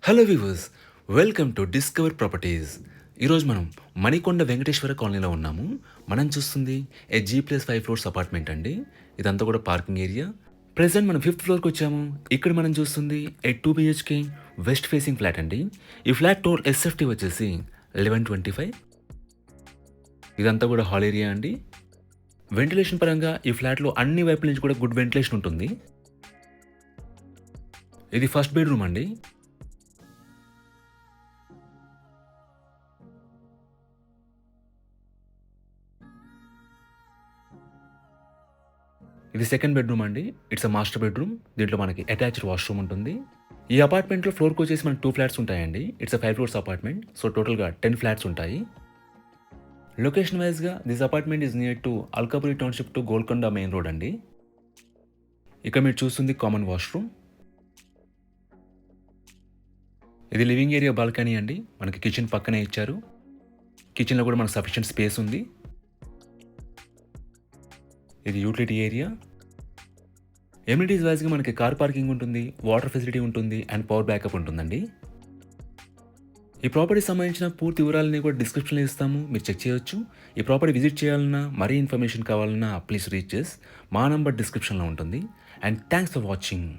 Hello viewers, welcome to discover properties. ఈరోజు మనం మణికొండ వెంకటేశ్వర కాలనీలో ఉన్నాము. మనం చూస్తుంది G+5 ఫ్లోర్స్ అపార్ట్మెంట్ అండి. ఇదంతా కూడా పార్కింగ్ ఏరియా. ప్రెజెంట్ మనం 5th ఫ్లోర్కి వచ్చాము. ఇక్కడ మనం చూస్తుంది 2 BHK వెస్ట్ ఫేసింగ్ ఫ్లాట్ అండి. ఈ ఫ్లాట్ టోటల్ SFT వచ్చేసి 1125. ఇదంతా కూడా హాల్ ఏరియా అండి. వెంటిలేషన్ పరంగా ఈ ఫ్లాట్లో అన్ని వైపుల నుంచి కూడా గుడ్ వెంటిలేషన్ ఉంటుంది. ఇది ఫస్ట్ బెడ్రూమ్ అండి. ఇది సెకండ్ బెడ్రూమ్ అండి. It's a master bedroom. దీంట్లో మనకి అటాచ్డ్ వాష్రూమ్ ఉంటుంది. ఈ అపార్ట్మెంట్లో ఫ్లోర్కి వచ్చేసి మనకి 2 ఫ్లాట్స్ ఉంటాయండి. It's a 5 floors apartment. So టోటల్గా 10 ఫ్లాట్స్ ఉంటాయి. లొకేషన్ వైజ్గా this apartment is near to Alkapuri township to Golconda main road అండి. ఇక్కడ మీరు చూస్తుంది కామన్ వాష్రూమ్. ఇది లివింగ్ ఏరియా బాల్కనీ అండి. మనకి కిచెన్ పక్కనే ఇచ్చారు. కిచెన్లో కూడా మనకు సఫిషియెంట్ స్పేస్ ఉంది. ఇది యూటిలిటీ ఏరియా. ఎమ్యూనిటీస్ వైజ్గా మనకి కార్ పార్కింగ్ ఉంటుంది, వాటర్ ఫెసిలిటీ ఉంటుంది అండ్ పవర్ బ్యాకప్ ఉంటుందండి. ఈ ప్రాపర్టీకి సంబంధించిన పూర్తి వివరాలని కూడా డిస్క్రిప్షన్లో ఇస్తాము, మీరు చెక్ చేయొచ్చు. ఈ ప్రాపర్టీ విజిట్ చేయాలన్నా, మరీ ఇన్ఫర్మేషన్ కావాలన్నా ప్లీజ్ రీచ్ మా నంబర్ డిస్క్రిప్షన్లో ఉంటుంది. And thanks for watching.